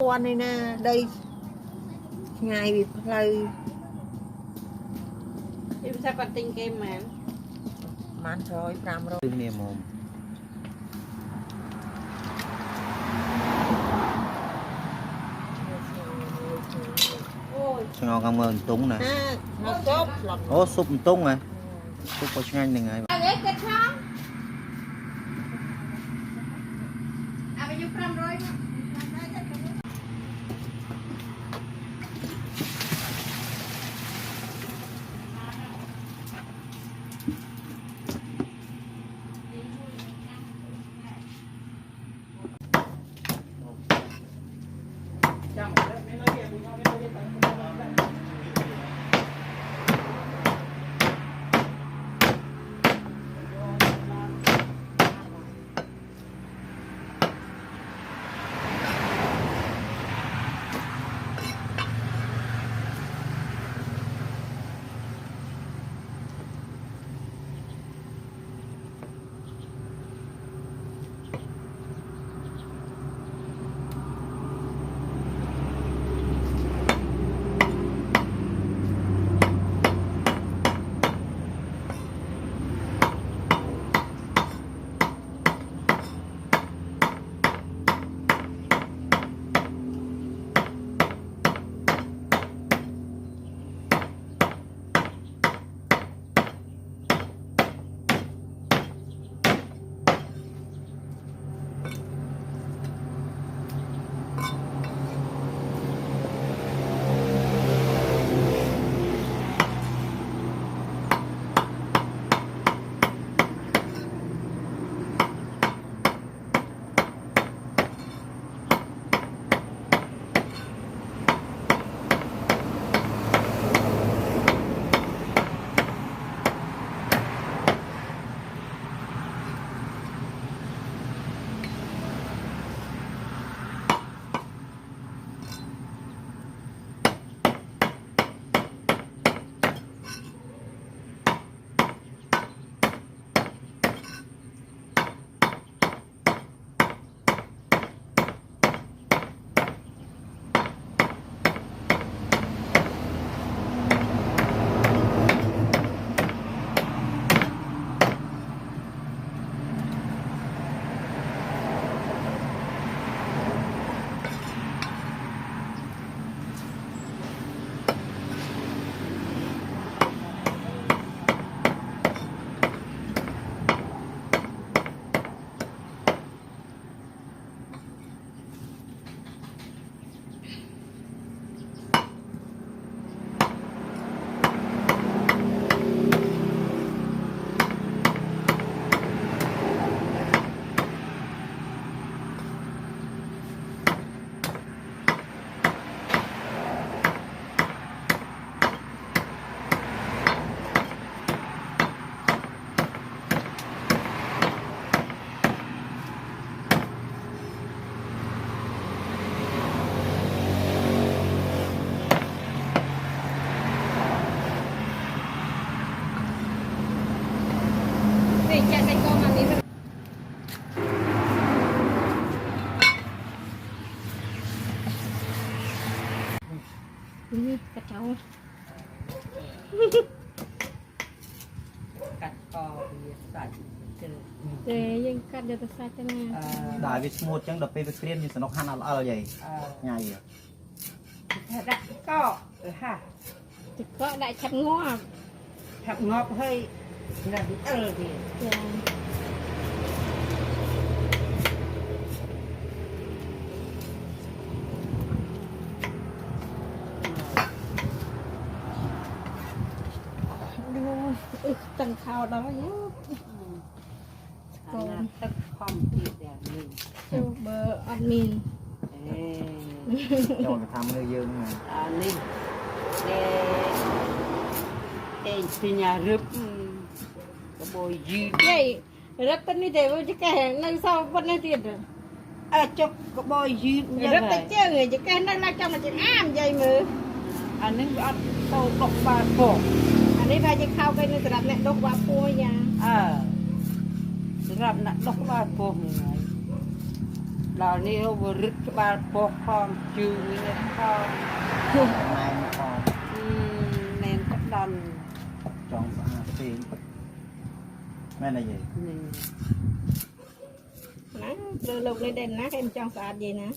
วันนี้นะได้ไงวิพลายที่ภาษาปัตติงเกมแมนมันร้อยปรามร้อยตึงเนี่ยมอมช่างเอากำเงินตุ้งนะnó chốt lọc โอ้ซุปตุ้งไงซุปก็ช่างยังไง เล็กกระชังเอาไปยุค500นี่จะใส่กองอันนี้มันนี่กระเจ้ากัดคอใส่เจอ เจยังกัดเดี๋ยวจะใส่จะแน่ ได้วิสมูทจังดับไปเครียนอยู่สนกหันอะไรใหญ่ใหญ่เหรอ ดักก็ฮะ จะก็ได้ชัดงอ ทับงอบให้là bị thì ดูตั้งข่าวแล้วเยอะก่อน tất không thì để mình จูเบอร์แอดมิน โดนทำเลยเยอะไง nên để thì nhà rướp có bồi gì เย้รับตันนี่เดี๋ยวจะแก่ในเศร้าวันนี้ติด cho có bồi gì รับตันเจ้าเงยจะแก่นั่นละจังมันจะอ้ามใหญ่มือ anh ấy ăn tàu độc bà cổ อันนี้ไปจะเข้าไปในตลาดแม่ดอกว่าปูยา รับนะดอกว่าcổ người này ដល់នេះហូបរឹតក្បាលពោះផងជើងនេះផង ណែនផង ណែនក្តន់ ចង់ស្អាតទេមែនទេយាយ នេះ ណាលើលោកនេះដែរណាគេមិនចង់ស្អាតយាយណា